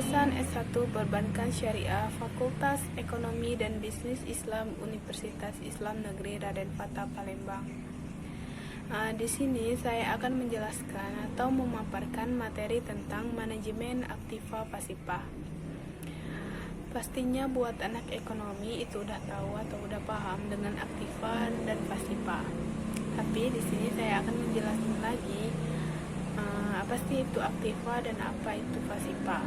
lulusan S1 Perbankan Syariah Fakultas Ekonomi dan Bisnis Islam Universitas Islam Negeri Raden Fatah Palembang. Di sini saya akan menjelaskan atau memaparkan materi tentang manajemen aktiva pasiva. Pastinya buat anak ekonomi itu udah tahu atau udah paham dengan aktiva dan pasiva. Tapi di sini saya akan menjelaskan lagi apa sih itu aktiva dan apa itu pasiva.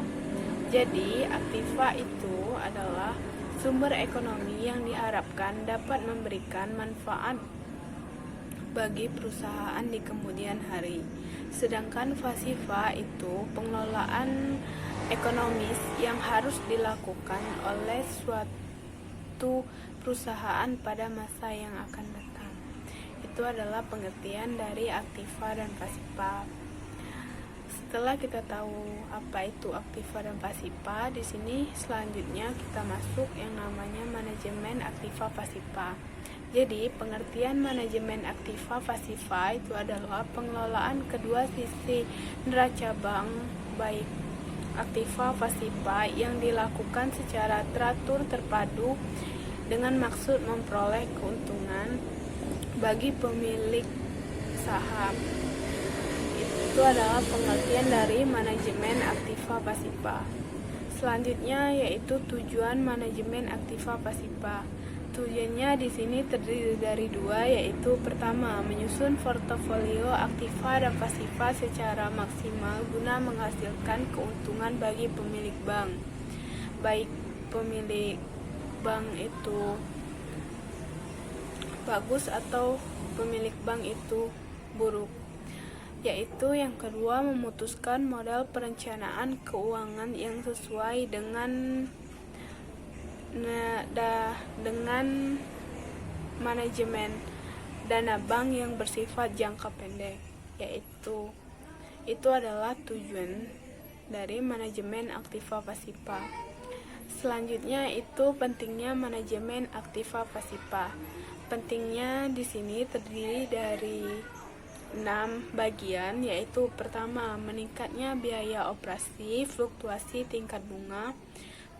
Jadi aktiva itu adalah sumber ekonomi yang diharapkan dapat memberikan manfaat bagi perusahaan di kemudian hari. Sedangkan pasiva itu pengelolaan ekonomis yang harus dilakukan oleh suatu perusahaan pada masa yang akan datang. Itu adalah pengertian dari aktiva dan pasiva. Setelah kita tahu apa itu aktiva dan pasiva, di sini selanjutnya kita masuk yang namanya manajemen aktiva pasiva. Jadi, pengertian manajemen aktiva pasiva itu adalah pengelolaan kedua sisi neraca bank baik aktiva pasiva yang dilakukan secara teratur terpadu dengan maksud memperoleh keuntungan bagi pemilik saham. Itu adalah pengertian dari manajemen aktiva pasiva. Selanjutnya yaitu tujuan manajemen aktiva pasiva. Tujuannya di sini terdiri dari dua, yaitu pertama, menyusun portofolio aktiva dan pasiva secara maksimal guna menghasilkan keuntungan bagi pemilik bank. Baik pemilik bank itu bagus atau pemilik bank itu buruk. Yaitu yang kedua, memutuskan model perencanaan keuangan yang sesuai dengan manajemen dana bank yang bersifat jangka pendek. Yaitu itu adalah tujuan dari manajemen aktiva pasiva. Selanjutnya itu pentingnya manajemen aktiva pasiva. Pentingnya di sini terdiri dari 6 bagian, yaitu pertama, meningkatnya biaya operasi, fluktuasi tingkat bunga,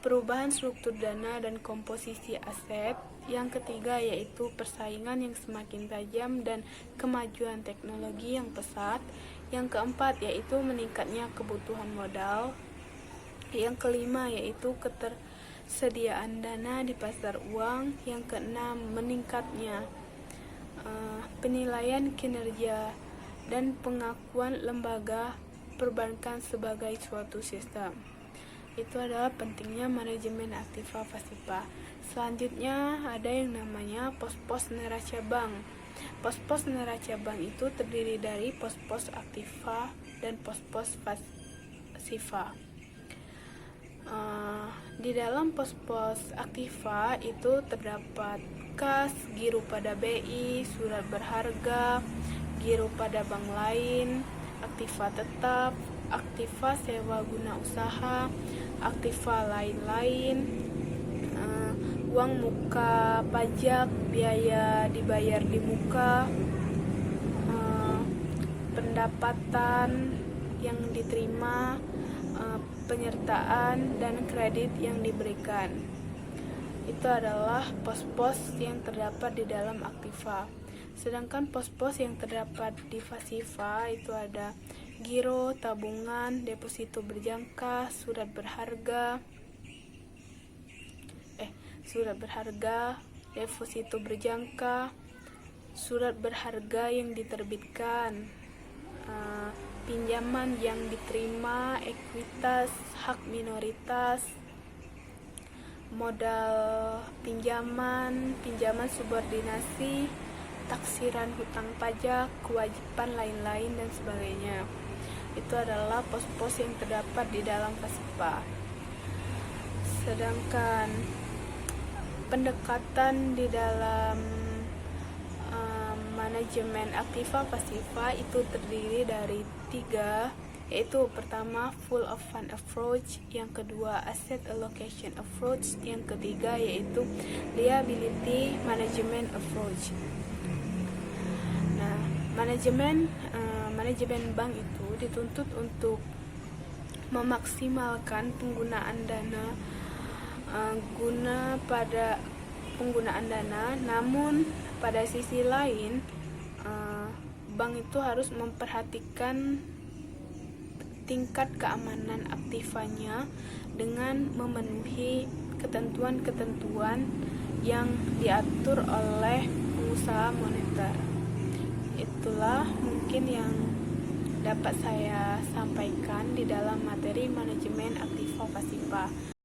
perubahan struktur dana dan komposisi aset. Yang ketiga yaitu persaingan yang semakin tajam dan kemajuan teknologi yang pesat. Yang keempat yaitu meningkatnya kebutuhan modal. Yang kelima yaitu ketersediaan dana di pasar uang. Yang keenam, meningkatnya penilaian kinerja dan pengakuan lembaga perbankan sebagai suatu sistem. Itu adalah pentingnya manajemen aktiva pasiva. Selanjutnya ada yang namanya pos-pos neraca bank. Pos-pos neraca bank itu terdiri dari pos-pos aktiva dan pos-pos pasiva. Di dalam pos-pos aktiva itu terdapat kas, giro pada BI, surat berharga, giro pada bank lain, aktiva tetap, aktiva sewa guna usaha, aktiva lain-lain, uang muka pajak, biaya dibayar di muka, pendapatan yang diterima, penyertaan dan kredit yang diberikan. Itu adalah pos-pos yang terdapat di dalam aktiva. Sedangkan pos-pos yang terdapat di pasiva itu ada giro, tabungan, deposito berjangka, surat berharga, deposito berjangka, surat berharga yang diterbitkan, pinjaman yang diterima, ekuitas, hak minoritas, modal pinjaman subordinasi, taksiran hutang pajak, kewajiban lain-lain dan sebagainya. Itu adalah pos-pos yang terdapat di dalam pasiva. Sedangkan pendekatan di dalam manajemen aktiva pasiva itu terdiri dari 3, yaitu pertama full of fund approach, yang kedua asset allocation approach, yang ketiga yaitu liability management approach. Nah, manajemen bank itu dituntut untuk memaksimalkan penggunaan dana namun pada sisi lain bank itu harus memperhatikan tingkat keamanan aktivanya dengan memenuhi ketentuan-ketentuan yang diatur oleh pengusaha moneter. Itulah mungkin yang dapat saya sampaikan di dalam materi manajemen aktiva pasifa.